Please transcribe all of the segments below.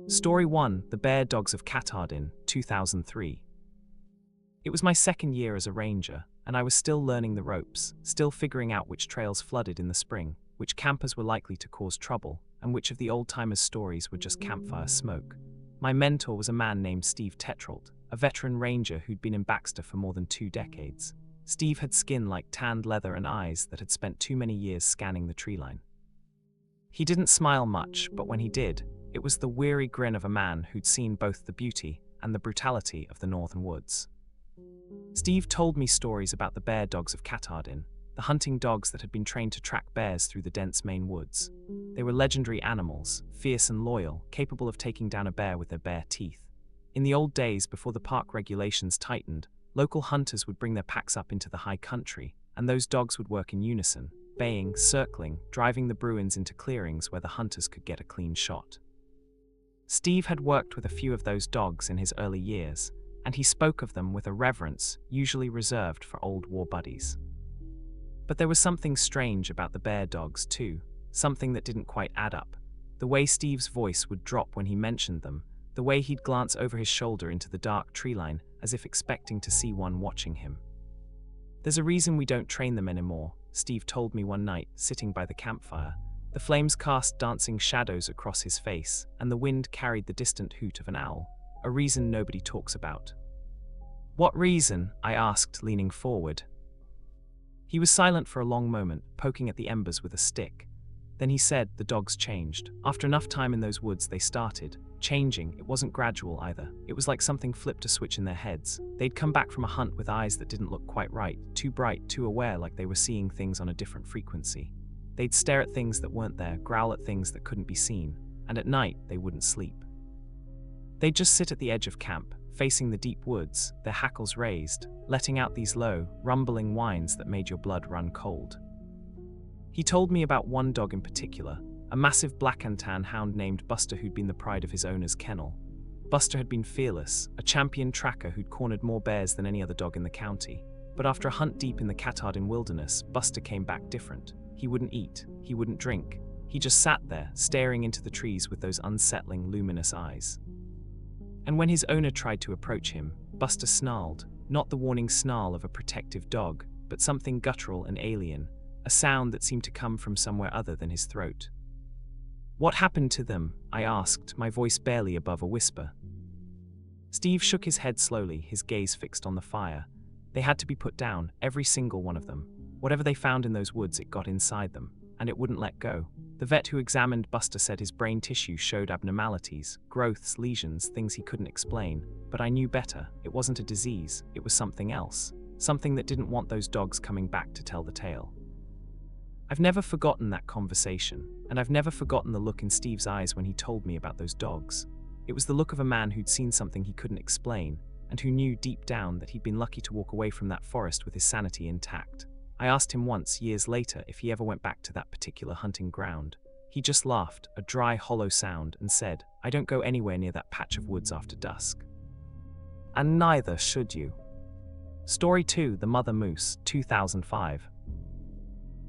Story 1: The Bear Dogs of Katahdin, 2003. It was my second year as a ranger, and I was still learning the ropes, still figuring out which trails flooded in the spring, which campers were likely to cause trouble, and which of the old-timers' stories were just campfire smoke. My mentor was a man named Steve Tetrold, a veteran ranger who'd been in Baxter for more than 2 decades. Steve had skin like tanned leather and eyes that had spent too many years scanning the treeline. He didn't smile much, but when he did, it was the weary grin of a man who'd seen both the beauty and the brutality of the northern woods. Steve told me stories about the bear dogs of Katahdin, the hunting dogs that had been trained to track bears through the dense Maine woods. They were legendary animals, fierce and loyal, capable of taking down a bear with their bare teeth. In the old days, before the park regulations tightened, local hunters would bring their packs up into the high country, and those dogs would work in unison, baying, circling, driving the Bruins into clearings where the hunters could get a clean shot. Steve had worked with a few of those dogs in his early years, and he spoke of them with a reverence usually reserved for old war buddies. But there was something strange about the bear dogs too, something that didn't quite add up. The way Steve's voice would drop when he mentioned them, the way he'd glance over his shoulder into the dark treeline as if expecting to see one watching him. "There's a reason we don't train them anymore," Steve told me one night, sitting by the campfire. The flames cast dancing shadows across his face, and the wind carried the distant hoot of an owl, a reason nobody talks about. "What reason?" I asked, leaning forward. He was silent for a long moment, poking at the embers with a stick. Then he said, "The dogs changed. After enough time in those woods, they started changing. It wasn't gradual either. It was like something flipped a switch in their heads. They'd come back from a hunt with eyes that didn't look quite right, too bright, too aware, like they were seeing things on a different frequency. They'd stare at things that weren't there, growl at things that couldn't be seen, and at night, they wouldn't sleep. They'd just sit at the edge of camp, facing the deep woods, their hackles raised, letting out these low, rumbling whines that made your blood run cold." He told me about one dog in particular, a massive black and tan hound named Buster who'd been the pride of his owner's kennel. Buster had been fearless, a champion tracker who'd cornered more bears than any other dog in the county. But after a hunt deep in the Katahdin wilderness, Buster came back different. He wouldn't eat, he wouldn't drink. He just sat there, staring into the trees with those unsettling, luminous eyes. And when his owner tried to approach him, Buster snarled, not the warning snarl of a protective dog, but something guttural and alien, a sound that seemed to come from somewhere other than his throat. "What happened to them?" I asked, my voice barely above a whisper. Steve shook his head slowly, his gaze fixed on the fire. They had to be put down, every single one of them. Whatever they found in those woods, it got inside them, and it wouldn't let go. The vet who examined Buster said his brain tissue showed abnormalities, growths, lesions, things he couldn't explain. But I knew better. It wasn't a disease, it was something else. Something that didn't want those dogs coming back to tell the tale. I've never forgotten that conversation, and I've never forgotten the look in Steve's eyes when he told me about those dogs. It was the look of a man who'd seen something he couldn't explain, and who knew deep down that he'd been lucky to walk away from that forest with his sanity intact. I asked him once, years later, if he ever went back to that particular hunting ground. He just laughed, a dry, hollow sound, and said, "I don't go anywhere near that patch of woods after dusk." And neither should you. Story 2: The Mother Moose, 2005.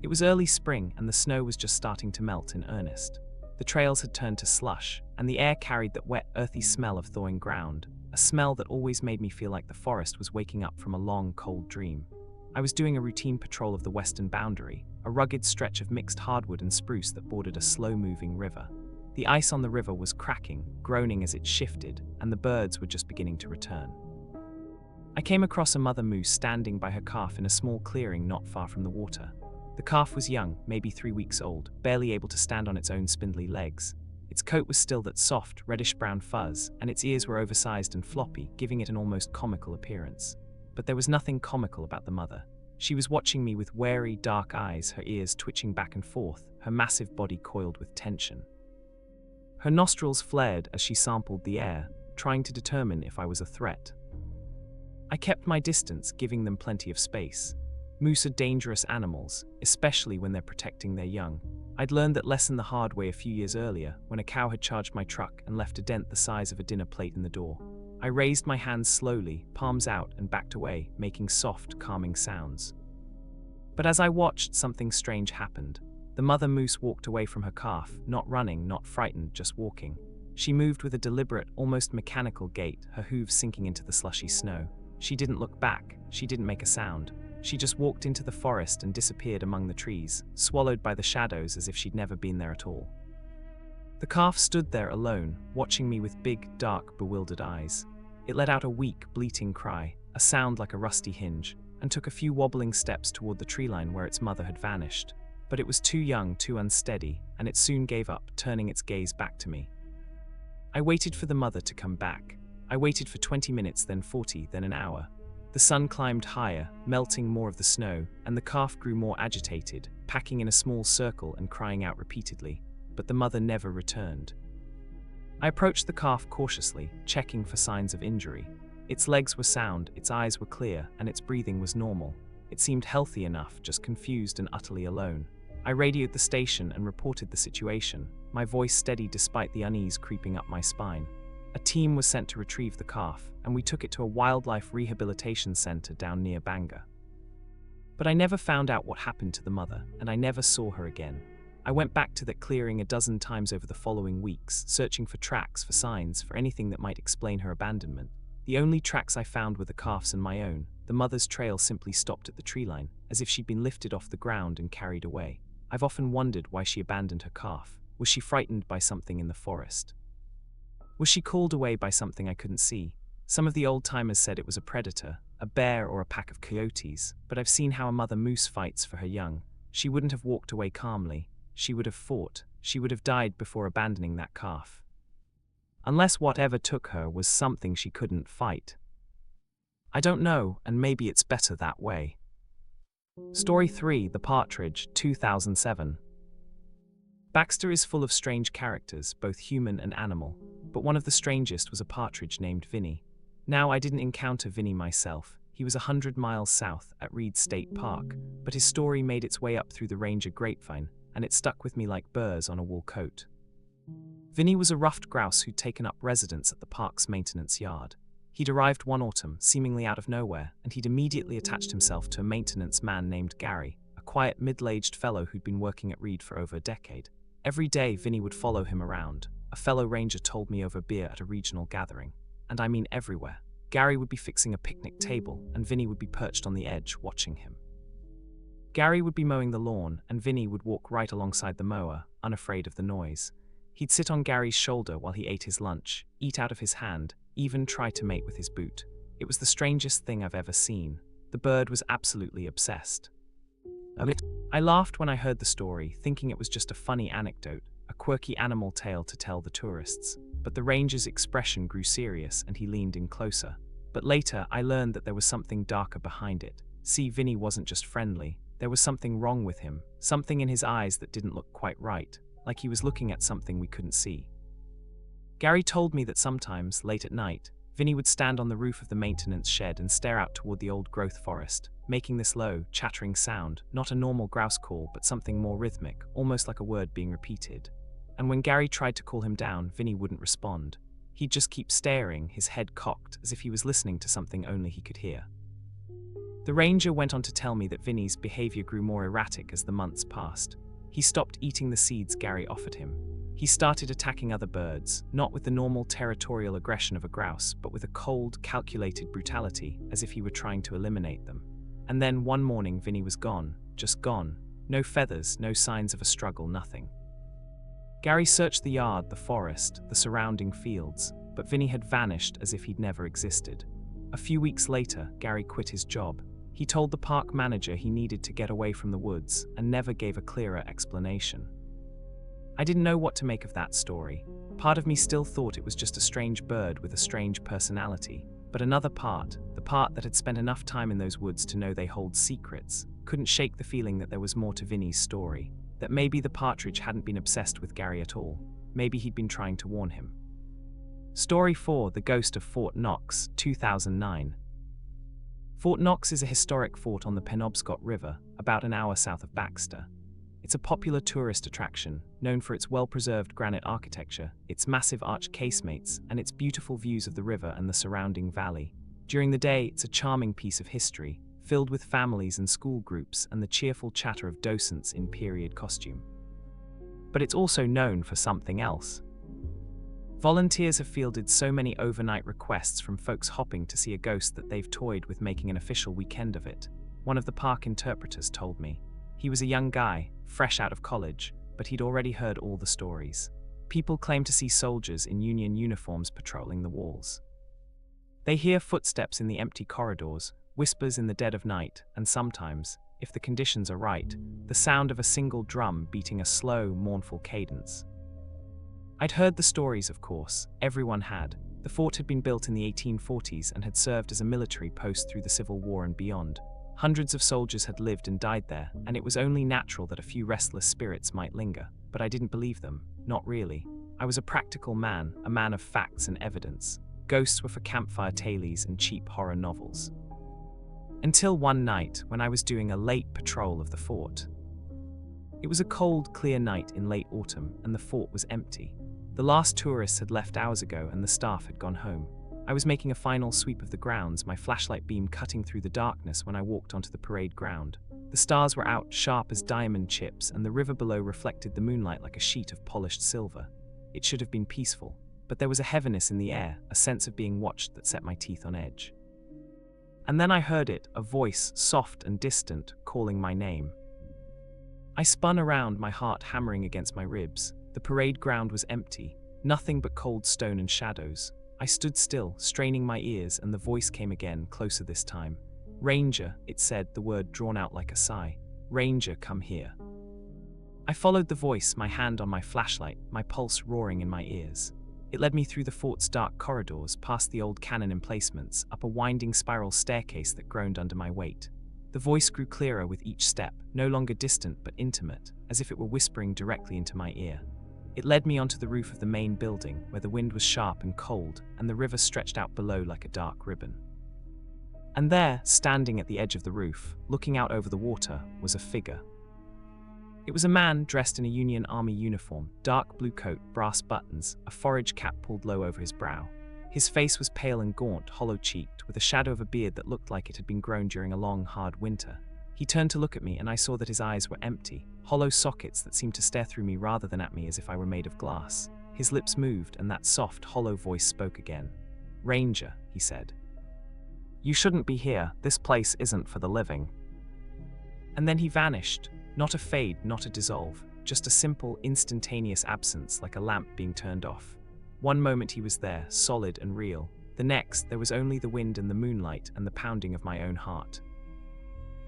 It was early spring, and the snow was just starting to melt in earnest. The trails had turned to slush, and the air carried that wet, earthy smell of thawing ground, a smell that always made me feel like the forest was waking up from a long, cold dream. I was doing a routine patrol of the western boundary, a rugged stretch of mixed hardwood and spruce that bordered a slow-moving river. The ice on the river was cracking, groaning as it shifted, and the birds were just beginning to return. I came across a mother moose standing by her calf in a small clearing not far from the water. The calf was young, maybe 3 weeks old, barely able to stand on its own spindly legs. Its coat was still that soft, reddish-brown fuzz, and its ears were oversized and floppy, giving it an almost comical appearance. But there was nothing comical about the mother. She was watching me with wary, dark eyes, her ears twitching back and forth, her massive body coiled with tension. Her nostrils flared as she sampled the air, trying to determine if I was a threat. I kept my distance, giving them plenty of space. Moose are dangerous animals, especially when they're protecting their young. I'd learned that lesson the hard way a few years earlier, when a cow had charged my truck and left a dent the size of a dinner plate in the door. I raised my hands slowly, palms out, and backed away, making soft, calming sounds. But as I watched, something strange happened. The mother moose walked away from her calf, not running, not frightened, just walking. She moved with a deliberate, almost mechanical gait, her hooves sinking into the slushy snow. She didn't look back, she didn't make a sound. She just walked into the forest and disappeared among the trees, swallowed by the shadows as if she'd never been there at all. The calf stood there alone, watching me with big, dark, bewildered eyes. It let out a weak, bleating cry, a sound like a rusty hinge, and took a few wobbling steps toward the tree line where its mother had vanished. But it was too young, too unsteady, and it soon gave up, turning its gaze back to me. I waited for the mother to come back. I waited for 20 minutes, then 40, then an hour. The sun climbed higher, melting more of the snow, and the calf grew more agitated, packing in a small circle and crying out repeatedly. But the mother never returned. I approached the calf cautiously, checking for signs of injury. Its legs were sound, its eyes were clear, and its breathing was normal. It seemed healthy enough, just confused and utterly alone. I radioed the station and reported the situation, my voice steady despite the unease creeping up my spine. A team was sent to retrieve the calf, and we took it to a wildlife rehabilitation center down near Bangor. But I never found out what happened to the mother, and I never saw her again. I went back to that clearing a dozen times over the following weeks, searching for tracks, for signs, for anything that might explain her abandonment. The only tracks I found were the calf's and my own. The mother's trail simply stopped at the tree line, as if she'd been lifted off the ground and carried away. I've often wondered why she abandoned her calf. Was she frightened by something in the forest? Was she called away by something I couldn't see? Some of the old-timers said it was a predator, a bear or a pack of coyotes, but I've seen how a mother moose fights for her young. She wouldn't have walked away calmly. She would have fought. She would have died before abandoning that calf. Unless whatever took her was something she couldn't fight. I don't know, and maybe it's better that way. Story 3, The Partridge, 2007. Baxter is full of strange characters, both human and animal, but one of the strangest was a partridge named Vinny. Now, I didn't encounter Vinny myself. He was 100 miles south at Reed State Park, but his story made its way up through the Ranger grapevine, and it stuck with me like burrs on a wool coat. Vinny was a ruffed grouse who'd taken up residence at the park's maintenance yard. He'd arrived one autumn, seemingly out of nowhere, and he'd immediately attached himself to a maintenance man named Gary, a quiet, middle-aged fellow who'd been working at Reed for over a decade. Every day, Vinny would follow him around. A fellow ranger told me over beer at a regional gathering. And I mean everywhere. Gary would be fixing a picnic table, and Vinny would be perched on the edge, watching him. Gary would be mowing the lawn, and Vinny would walk right alongside the mower, unafraid of the noise. He'd sit on Gary's shoulder while he ate his lunch, eat out of his hand, even try to mate with his boot. It was the strangest thing I've ever seen. The bird was absolutely obsessed. I laughed when I heard the story, thinking it was just a funny anecdote, a quirky animal tale to tell the tourists. But the ranger's expression grew serious and he leaned in closer. But later, I learned that there was something darker behind it. See, Vinny wasn't just friendly. There was something wrong with him, something in his eyes that didn't look quite right, like he was looking at something we couldn't see. Gary told me that sometimes, late at night, Vinny would stand on the roof of the maintenance shed and stare out toward the old growth forest, making this low, chattering sound, not a normal grouse call, but something more rhythmic, almost like a word being repeated. And when Gary tried to call him down, Vinny wouldn't respond. He'd just keep staring, his head cocked, as if he was listening to something only he could hear. The ranger went on to tell me that Vinny's behavior grew more erratic as the months passed. He stopped eating the seeds Gary offered him. He started attacking other birds, not with the normal territorial aggression of a grouse, but with a cold, calculated brutality, as if he were trying to eliminate them. And then one morning, Vinny was gone, just gone. No feathers, no signs of a struggle, nothing. Gary searched the yard, the forest, the surrounding fields, but Vinny had vanished as if he'd never existed. A few weeks later, Gary quit his job. He told the park manager he needed to get away from the woods and never gave a clearer explanation. I didn't know what to make of that story. Part of me still thought it was just a strange bird with a strange personality, but another part, the part that had spent enough time in those woods to know they hold secrets, couldn't shake the feeling that there was more to Vinny's story, that maybe the partridge hadn't been obsessed with Gary at all. Maybe he'd been trying to warn him. Story 4, The Ghost of Fort Knox, 2009. Fort Knox is a historic fort on the Penobscot River, about an hour south of Baxter. It's a popular tourist attraction, known for its well-preserved granite architecture, its massive arch casemates, and its beautiful views of the river and the surrounding valley. During the day, it's a charming piece of history, filled with families and school groups and the cheerful chatter of docents in period costume. But it's also known for something else. Volunteers have fielded so many overnight requests from folks hopping to see a ghost that they've toyed with making an official weekend of it. One of the park interpreters told me. He was a young guy, fresh out of college, but he'd already heard all the stories. People claim to see soldiers in Union uniforms patrolling the walls. They hear footsteps in the empty corridors, whispers in the dead of night, and sometimes, if the conditions are right, the sound of a single drum beating a slow, mournful cadence. I'd heard the stories, of course. Everyone had. The fort had been built in the 1840s and had served as a military post through the Civil War and beyond. Hundreds of soldiers had lived and died there, and it was only natural that a few restless spirits might linger. But I didn't believe them. Not really. I was a practical man, a man of facts and evidence. Ghosts were for campfire tales and cheap horror novels. Until one night, when I was doing a late patrol of the fort. It was a cold, clear night in late autumn, and the fort was empty. The last tourists had left hours ago, and the staff had gone home. I was making a final sweep of the grounds, my flashlight beam cutting through the darkness when I walked onto the parade ground. The stars were out, sharp as diamond chips, and the river below reflected the moonlight like a sheet of polished silver. It should have been peaceful, but there was a heaviness in the air, a sense of being watched that set my teeth on edge. And then I heard it, a voice, soft and distant, calling my name. I spun around, my heart hammering against my ribs. The parade ground was empty, nothing but cold stone and shadows. I stood still, straining my ears, and the voice came again, closer this time. "Ranger," it said, the word drawn out like a sigh. "Ranger, come here." I followed the voice, my hand on my flashlight, my pulse roaring in my ears. It led me through the fort's dark corridors, past the old cannon emplacements, up a winding spiral staircase that groaned under my weight. The voice grew clearer with each step, no longer distant but intimate, as if it were whispering directly into my ear. It led me onto the roof of the main building, where the wind was sharp and cold, and the river stretched out below like a dark ribbon. And there, standing at the edge of the roof, looking out over the water, was a figure. It was a man dressed in a Union Army uniform, dark blue coat, brass buttons, a forage cap pulled low over his brow. His face was pale and gaunt, hollow-cheeked, with a shadow of a beard that looked like it had been grown during a long, hard winter. He turned to look at me, and I saw that his eyes were empty, hollow sockets that seemed to stare through me rather than at me as if I were made of glass. His lips moved, and that soft, hollow voice spoke again. "Ranger," he said. "You shouldn't be here. This place isn't for the living." And then he vanished. Not a fade, not a dissolve, just a simple, instantaneous absence like a lamp being turned off. One moment he was there, solid and real. The next, there was only the wind and the moonlight and the pounding of my own heart.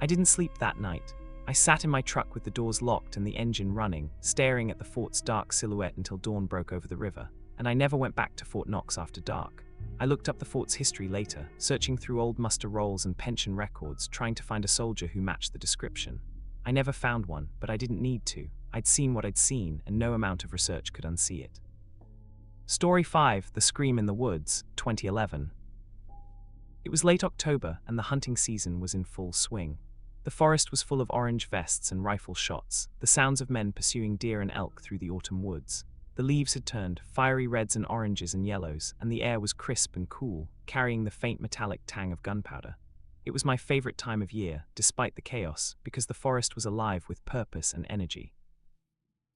I didn't sleep that night. I sat in my truck with the doors locked and the engine running, staring at the fort's dark silhouette until dawn broke over the river, and I never went back to Fort Knox after dark. I looked up the fort's history later, searching through old muster rolls and pension records, trying to find a soldier who matched the description. I never found one, but I didn't need to. I'd seen what I'd seen, and no amount of research could unsee it. Story 5, The Scream in the Woods, 2011. It was late October, and the hunting season was in full swing. The forest was full of orange vests and rifle shots, the sounds of men pursuing deer and elk through the autumn woods. The leaves had turned, fiery reds and oranges and yellows, and the air was crisp and cool, carrying the faint metallic tang of gunpowder. It was my favorite time of year, despite the chaos, because the forest was alive with purpose and energy.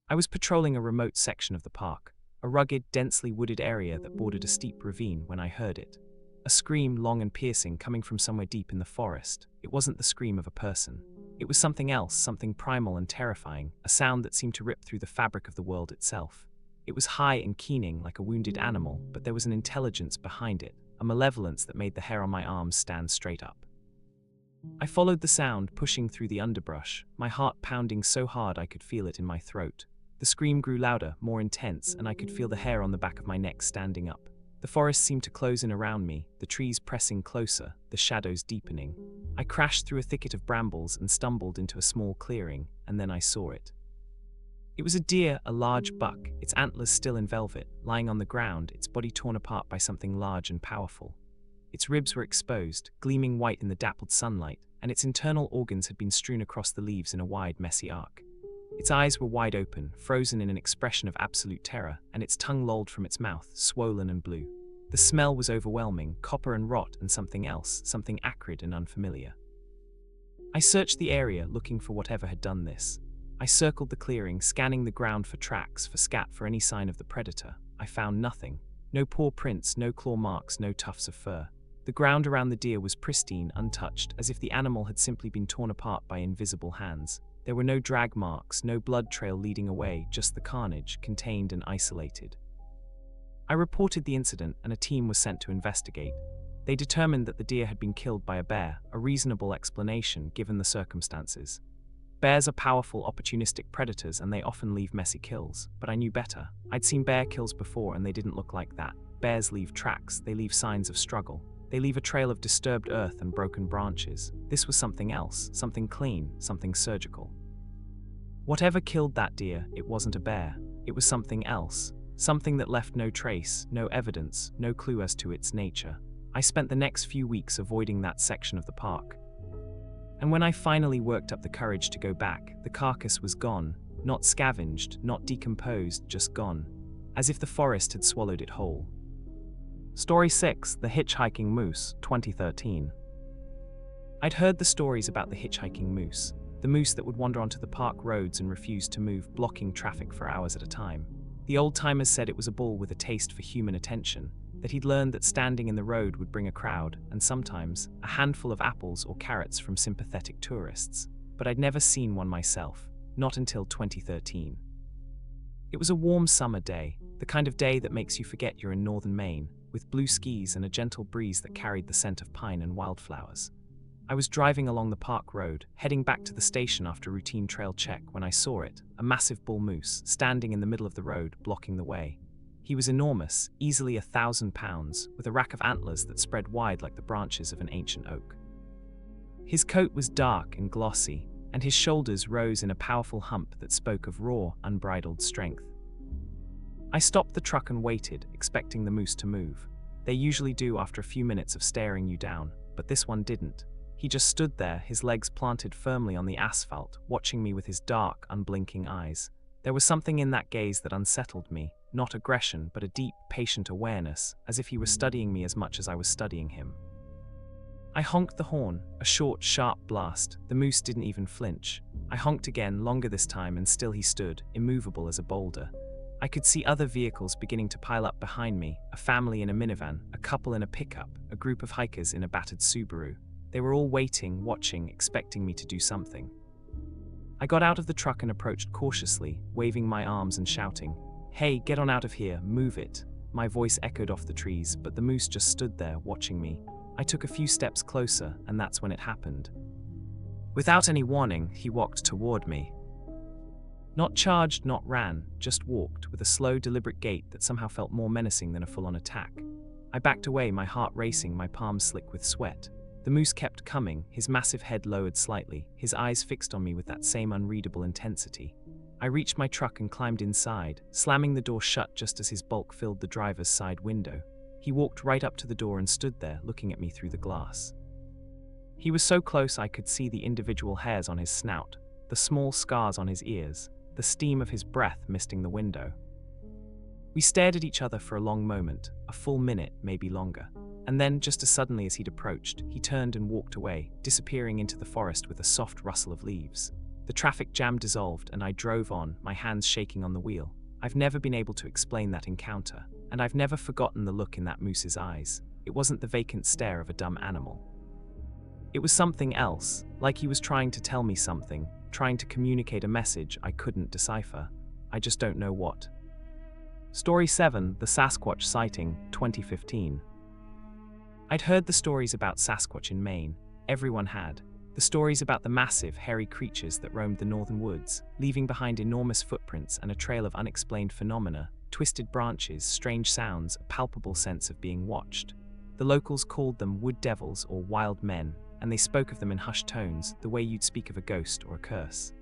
I was patrolling a remote section of the park, a rugged, densely wooded area that bordered a steep ravine, when I heard it. A scream, long and piercing, coming from somewhere deep in the forest. It wasn't the scream of a person. It was something else, something primal and terrifying, a sound that seemed to rip through the fabric of the world itself. It was high and keening, like a wounded animal, but there was an intelligence behind it, a malevolence that made the hair on my arms stand straight up. I followed the sound, pushing through the underbrush, my heart pounding so hard I could feel it in my throat. The scream grew louder, more intense, and I could feel the hair on the back of my neck standing up. The forest seemed to close in around me, the trees pressing closer, the shadows deepening. I crashed through a thicket of brambles and stumbled into a small clearing, and then I saw it. It was a deer, a large buck, its antlers still in velvet, lying on the ground, its body torn apart by something large and powerful. Its ribs were exposed, gleaming white in the dappled sunlight, and its internal organs had been strewn across the leaves in a wide, messy arc. Its eyes were wide open, frozen in an expression of absolute terror, and its tongue lolled from its mouth, swollen and blue. The smell was overwhelming, copper and rot and something else, something acrid and unfamiliar. I searched the area, looking for whatever had done this. I circled the clearing, scanning the ground for tracks, for scat, for any sign of the predator. I found nothing. No paw prints, no claw marks, no tufts of fur. The ground around the deer was pristine, untouched, as if the animal had simply been torn apart by invisible hands. There were no drag marks, no blood trail leading away, just the carnage, contained and isolated. I reported the incident and a team was sent to investigate. They determined that the deer had been killed by a bear, a reasonable explanation given the circumstances. Bears are powerful, opportunistic predators and they often leave messy kills, but I knew better. I'd seen bear kills before and they didn't look like that. Bears leave tracks, they leave signs of struggle. They leave a trail of disturbed earth and broken branches. This was something else, something clean, something surgical. Whatever killed that deer, it wasn't a bear. It was something else, something that left no trace, no evidence, no clue as to its nature. I spent the next few weeks avoiding that section of the park. And when I finally worked up the courage to go back, the carcass was gone, not scavenged, not decomposed, just gone, as if the forest had swallowed it whole. Story 6, The Hitchhiking Moose, 2013. I'd heard the stories about the hitchhiking moose, the moose that would wander onto the park roads and refuse to move, blocking traffic for hours at a time. The old-timers said it was a bull with a taste for human attention, that he'd learned that standing in the road would bring a crowd, and sometimes a handful of apples or carrots from sympathetic tourists. But I'd never seen one myself, not until 2013. It was a warm summer day, the kind of day that makes you forget you're in northern Maine, with blue skies and a gentle breeze that carried the scent of pine and wildflowers. I was driving along the park road, heading back to the station after routine trail check when I saw it, a massive bull moose, standing in the middle of the road, blocking the way. He was enormous, easily 1,000 pounds, with a rack of antlers that spread wide like the branches of an ancient oak. His coat was dark and glossy, and his shoulders rose in a powerful hump that spoke of raw, unbridled strength. I stopped the truck and waited, expecting the moose to move. They usually do after a few minutes of staring you down, but this one didn't. He just stood there, his legs planted firmly on the asphalt, watching me with his dark, unblinking eyes. There was something in that gaze that unsettled me, not aggression, but a deep, patient awareness, as if he were studying me as much as I was studying him. I honked the horn, a short, sharp blast. The moose didn't even flinch. I honked again, longer this time, and still he stood, immovable as a boulder. I could see other vehicles beginning to pile up behind me, a family in a minivan, a couple in a pickup, a group of hikers in a battered Subaru. They were all waiting, watching, expecting me to do something. I got out of the truck and approached cautiously, waving my arms and shouting, "Hey, get on out of here, move it." My voice echoed off the trees, but the moose just stood there, watching me. I took a few steps closer, and that's when it happened. Without any warning, he walked toward me. Not charged, not ran, just walked, with a slow, deliberate gait that somehow felt more menacing than a full-on attack. I backed away, my heart racing, my palms slick with sweat. The moose kept coming, his massive head lowered slightly, his eyes fixed on me with that same unreadable intensity. I reached my truck and climbed inside, slamming the door shut just as his bulk filled the driver's side window. He walked right up to the door and stood there, looking at me through the glass. He was so close I could see the individual hairs on his snout, the small scars on his ears, the steam of his breath misting the window. We stared at each other for a long moment, a full minute, maybe longer. And then, just as suddenly as he'd approached, he turned and walked away, disappearing into the forest with a soft rustle of leaves. The traffic jam dissolved and I drove on, my hands shaking on the wheel. I've never been able to explain that encounter, and I've never forgotten the look in that moose's eyes. It wasn't the vacant stare of a dumb animal. It was something else, like he was trying to tell me something, trying to communicate a message I couldn't decipher. I just don't know what. Story 7, The Sasquatch Sighting, 2015. I'd heard the stories about Sasquatch in Maine. Everyone had. The stories about the massive, hairy creatures that roamed the northern woods, leaving behind enormous footprints and a trail of unexplained phenomena, twisted branches, strange sounds, a palpable sense of being watched. The locals called them wood devils or wild men, and they spoke of them in hushed tones, the way you'd speak of a ghost or a curse.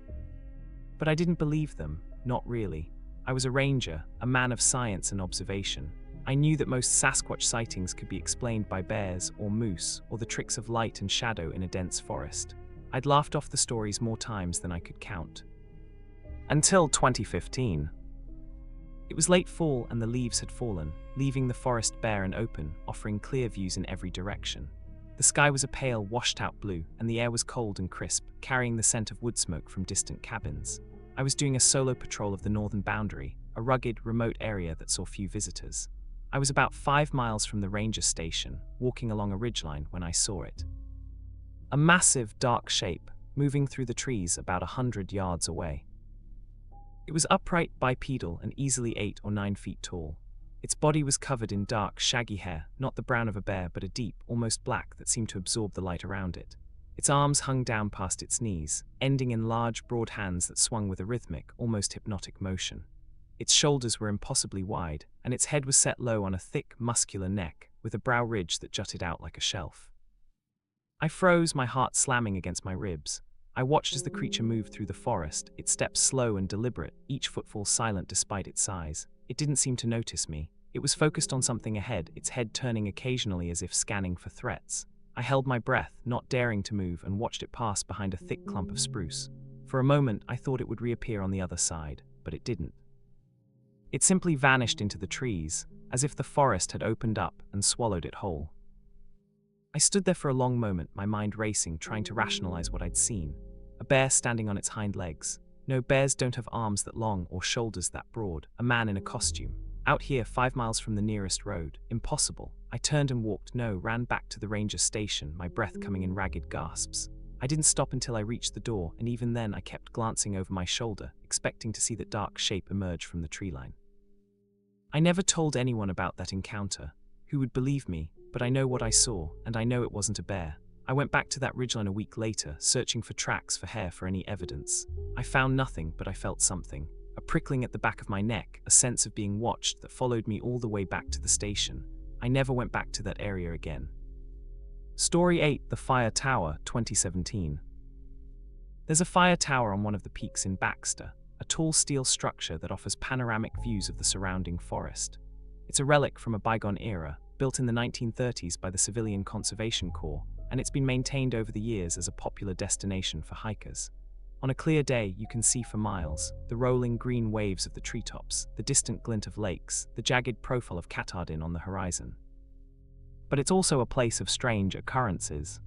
But I didn't believe them, not really. I was a ranger, a man of science and observation. I knew that most Sasquatch sightings could be explained by bears or moose or the tricks of light and shadow in a dense forest. I'd laughed off the stories more times than I could count. Until 2015. It was late fall and the leaves had fallen, leaving the forest bare and open, offering clear views in every direction. The sky was a pale, washed-out blue, and the air was cold and crisp, carrying the scent of wood smoke from distant cabins. I was doing a solo patrol of the northern boundary, a rugged, remote area that saw few visitors. I was about 5 miles from the ranger station, walking along a ridgeline when I saw it. A massive, dark shape, moving through the trees about 100 yards away. It was upright, bipedal, and easily 8 or 9 feet tall. Its body was covered in dark, shaggy hair, not the brown of a bear, but a deep, almost black that seemed to absorb the light around it. Its arms hung down past its knees, ending in large, broad hands that swung with a rhythmic, almost hypnotic motion. Its shoulders were impossibly wide, and its head was set low on a thick, muscular neck, with a brow ridge that jutted out like a shelf. I froze, my heart slamming against my ribs. I watched as the creature moved through the forest, its steps slow and deliberate, each footfall silent despite its size. It didn't seem to notice me. It was focused on something ahead, its head turning occasionally as if scanning for threats. I held my breath, not daring to move, and watched it pass behind a thick clump of spruce. For a moment, I thought it would reappear on the other side, but it didn't. It simply vanished into the trees, as if the forest had opened up and swallowed it whole. I stood there for a long moment, my mind racing, trying to rationalize what I'd seen. A bear standing on its hind legs. No, bears don't have arms that long or shoulders that broad. A man in a costume. Out here, 5 miles from the nearest road. Impossible. I turned and walked, ran back to the ranger station, my breath coming in ragged gasps. I didn't stop until I reached the door, and even then I kept glancing over my shoulder, expecting to see that dark shape emerge from the tree line. I never told anyone about that encounter. Who would believe me? But I know what I saw, and I know it wasn't a bear. I went back to that ridgeline a week later, searching for tracks, for hair, for any evidence. I found nothing, but I felt something. A prickling at the back of my neck, a sense of being watched that followed me all the way back to the station. I never went back to that area again. Story 8, The Fire Tower, 2017. There's a fire tower on one of the peaks in Baxter, a tall steel structure that offers panoramic views of the surrounding forest. It's a relic from a bygone era, built in the 1930s by the Civilian Conservation Corps, and it's been maintained over the years as a popular destination for hikers. On a clear day, you can see for miles the rolling green waves of the treetops, the distant glint of lakes, the jagged profile of Katahdin on the horizon. But it's also a place of strange occurrences.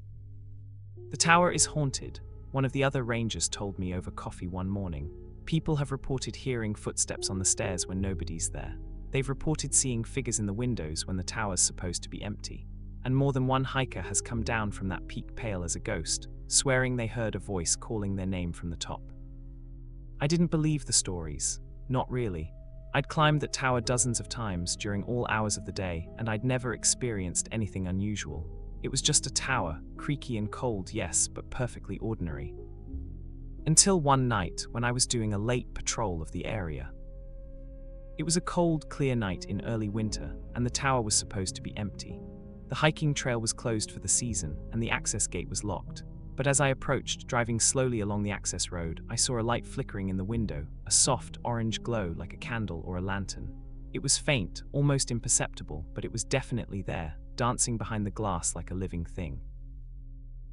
The tower is haunted, one of the other rangers told me over coffee one morning. People have reported hearing footsteps on the stairs when nobody's there. They've reported seeing figures in the windows when the tower's supposed to be empty. And more than one hiker has come down from that peak pale as a ghost, swearing they heard a voice calling their name from the top. I didn't believe the stories. Not really. I'd climbed that tower dozens of times during all hours of the day, and I'd never experienced anything unusual. It was just a tower, creaky and cold, yes, but perfectly ordinary. Until one night, when I was doing a late patrol of the area. It was a cold, clear night in early winter, and the tower was supposed to be empty. The hiking trail was closed for the season, and the access gate was locked. But as I approached, driving slowly along the access road, I saw a light flickering in the window, a soft, orange glow like a candle or a lantern. It was faint, almost imperceptible, but it was definitely there, dancing behind the glass like a living thing.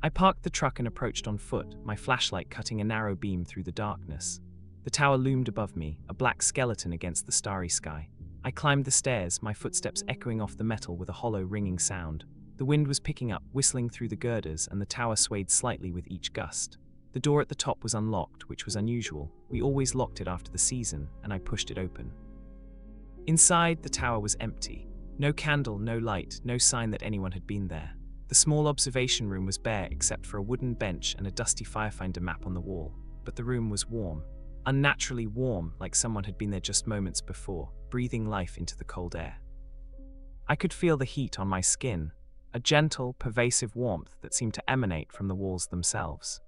I parked the truck and approached on foot, my flashlight cutting a narrow beam through the darkness. The tower loomed above me, a black skeleton against the starry sky. I climbed the stairs, my footsteps echoing off the metal with a hollow, ringing sound. The wind was picking up, whistling through the girders, and the tower swayed slightly with each gust. The door at the top was unlocked, which was unusual. We always locked it after the season, and I pushed it open. Inside, the tower was empty. No candle, no light, no sign that anyone had been there. The small observation room was bare except for a wooden bench and a dusty firefinder map on the wall. But the room was warm. Unnaturally warm, like someone had been there just moments before, breathing life into the cold air. I could feel the heat on my skin, a gentle, pervasive warmth that seemed to emanate from the walls themselves.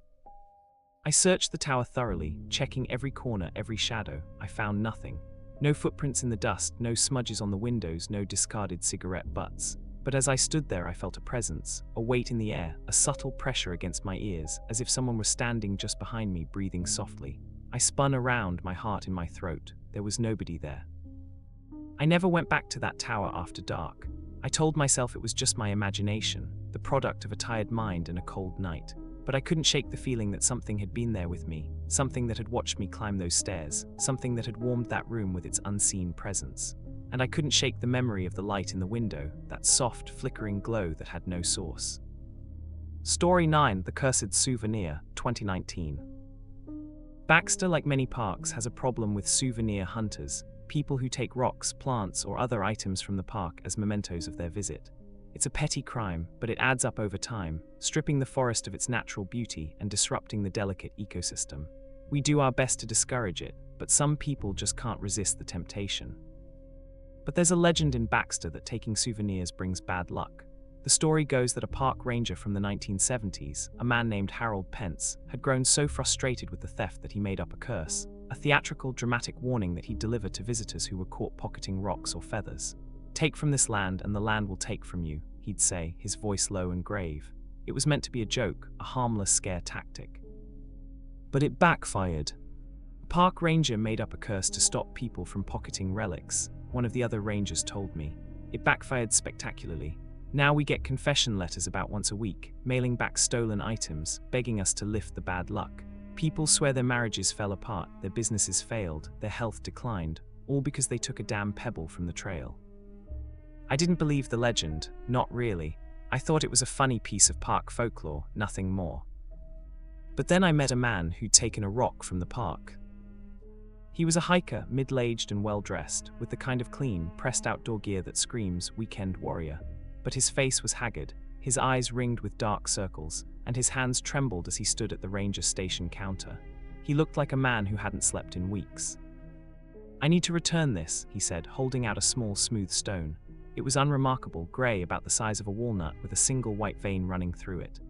I searched the tower thoroughly, checking every corner, every shadow. I found nothing. No footprints in the dust, no smudges on the windows, no discarded cigarette butts. But as I stood there, I felt a presence, a weight in the air, a subtle pressure against my ears, as if someone were standing just behind me, breathing softly. I spun around, my heart in my throat. There was nobody there. I never went back to that tower after dark. I told myself it was just my imagination, the product of a tired mind and a cold night. But I couldn't shake the feeling that something had been there with me, something that had watched me climb those stairs, something that had warmed that room with its unseen presence. And I couldn't shake the memory of the light in the window, that soft, flickering glow that had no source. Story 9, The Cursed Souvenir, 2019. Baxter, like many parks, has a problem with souvenir hunters, people who take rocks, plants, or other items from the park as mementos of their visit. It's a petty crime, but it adds up over time, stripping the forest of its natural beauty and disrupting the delicate ecosystem. We do our best to discourage it, but some people just can't resist the temptation. But there's a legend in Baxter that taking souvenirs brings bad luck. The story goes that a park ranger from the 1970s, a man named Harold Pence, had grown so frustrated with the theft that he made up a curse, a theatrical, dramatic warning that he'd deliver to visitors who were caught pocketing rocks or feathers. "Take from this land, and the land will take from you," he'd say, his voice low and grave. It was meant to be a joke, a harmless scare tactic. But it backfired. A park ranger made up a curse to stop people from pocketing relics, one of the other rangers told me. It backfired spectacularly. Now we get confession letters about once a week, mailing back stolen items, begging us to lift the bad luck. People swear their marriages fell apart, their businesses failed, their health declined, all because they took a damn pebble from the trail. I didn't believe the legend, not really. I thought it was a funny piece of park folklore, nothing more. But then I met a man who'd taken a rock from the park. He was a hiker, middle-aged and well-dressed, with the kind of clean, pressed outdoor gear that screams weekend warrior. But his face was haggard, his eyes ringed with dark circles, and his hands trembled as he stood at the ranger station counter. He looked like a man who hadn't slept in weeks. "I need to return this," he said, holding out a small, smooth stone. It was unremarkable, grey, about the size of a walnut, with a single white vein running through it.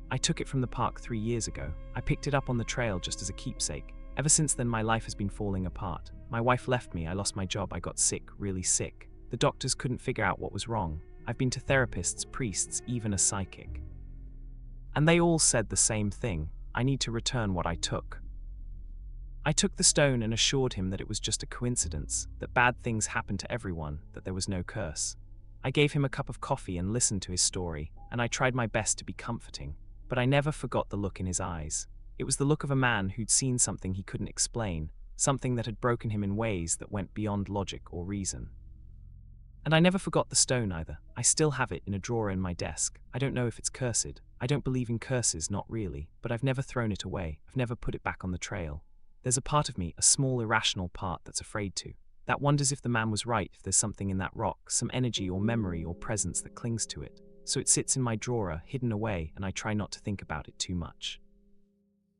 "I took it from the park 3 years ago. I picked it up on the trail just as a keepsake. Ever since then, my life has been falling apart. My wife left me, I lost my job, I got sick, really sick. The doctors couldn't figure out what was wrong. I've been to therapists, priests, even a psychic. And they all said the same thing: I need to return what I took." I took the stone and assured him that it was just a coincidence, that bad things happen to everyone, that there was no curse. I gave him a cup of coffee and listened to his story, and I tried my best to be comforting, but I never forgot the look in his eyes. It was the look of a man who'd seen something he couldn't explain, something that had broken him in ways that went beyond logic or reason. And I never forgot the stone either. I still have it in a drawer in my desk. I don't know if it's cursed. I don't believe in curses, not really, but I've never thrown it away. I've never put it back on the trail. There's a part of me, a small irrational part, that's afraid to. That wonders if the man was right, if there's something in that rock, some energy or memory or presence that clings to it. So it sits in my drawer, hidden away, and I try not to think about it too much.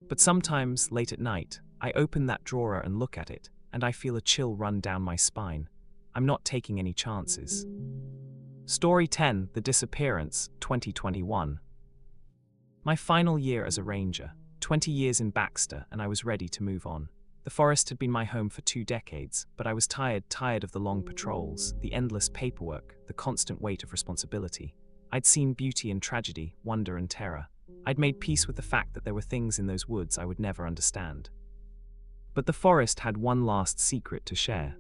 But sometimes, late at night, I open that drawer and look at it, and I feel a chill run down my spine. I'm not taking any chances. Story 10, The Disappearance, 2021. My final year as a ranger, 20 years in Baxter, and I was ready to move on. The forest had been my home for 2 decades, but I was tired of the long patrols, the endless paperwork, the constant weight of responsibility. I'd seen beauty and tragedy, wonder and terror. I'd made peace with the fact that there were things in those woods I would never understand. But the forest had one last secret to share.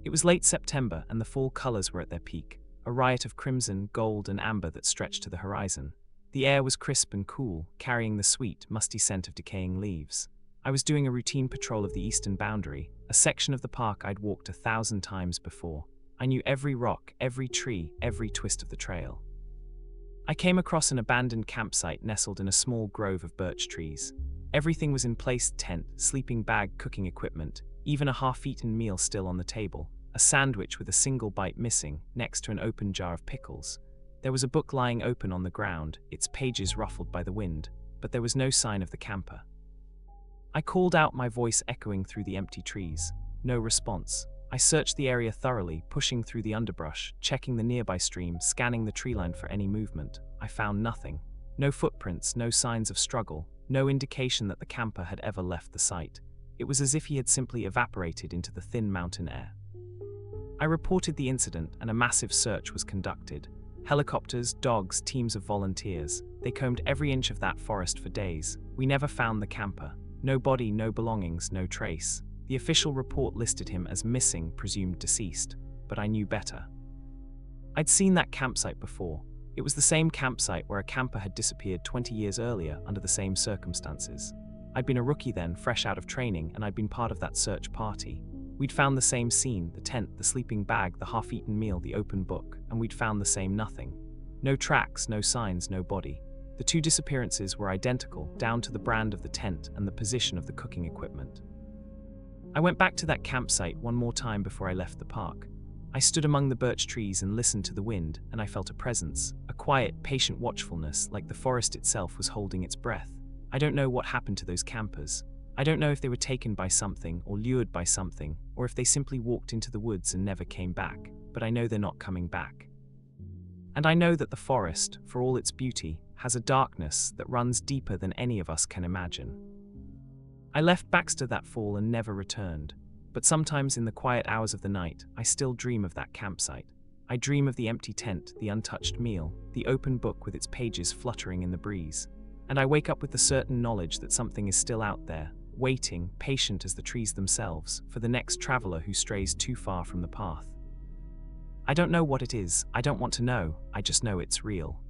It was late September, and the fall colors were at their peak, a riot of crimson, gold, and amber that stretched to the horizon. The air was crisp and cool, carrying the sweet, musty scent of decaying leaves. I was doing a routine patrol of the eastern boundary, a section of the park I'd walked 1,000 times before. I knew every rock, every tree, every twist of the trail. I came across an abandoned campsite nestled in a small grove of birch trees. Everything was in place: tent, sleeping bag, cooking equipment, even a half-eaten meal still on the table, a sandwich with a single bite missing, next to an open jar of pickles. There was a book lying open on the ground, its pages ruffled by the wind, but there was no sign of the camper. I called out, my voice echoing through the empty trees. No response. I searched the area thoroughly, pushing through the underbrush, checking the nearby stream, scanning the treeline for any movement. I found nothing. No footprints, no signs of struggle, no indication that the camper had ever left the site. It was as if he had simply evaporated into the thin mountain air. I reported the incident, and a massive search was conducted. Helicopters, dogs, teams of volunteers. They combed every inch of that forest for days. We never found the camper. No body, no belongings, no trace. The official report listed him as missing, presumed deceased. But I knew better. I'd seen that campsite before. It was the same campsite where a camper had disappeared 20 years earlier under the same circumstances. I'd been a rookie then, fresh out of training, and I'd been part of that search party. We'd found the same scene: the tent, the sleeping bag, the half-eaten meal, the open book, and we'd found the same nothing. No tracks, no signs, no body. The 2 disappearances were identical, down to the brand of the tent and the position of the cooking equipment. I went back to that campsite one more time before I left the park. I stood among the birch trees and listened to the wind, and I felt a presence, a quiet, patient watchfulness, like the forest itself was holding its breath. I don't know what happened to those campers. I don't know if they were taken by something or lured by something, or if they simply walked into the woods and never came back, but I know they're not coming back. And I know that the forest, for all its beauty, has a darkness that runs deeper than any of us can imagine. I left Baxter that fall and never returned, but sometimes in the quiet hours of the night, I still dream of that campsite. I dream of the empty tent, the untouched meal, the open book with its pages fluttering in the breeze. And I wake up with the certain knowledge that something is still out there, waiting, patient as the trees themselves, for the next traveler who strays too far from the path. I don't know what it is, I don't want to know, I just know it's real.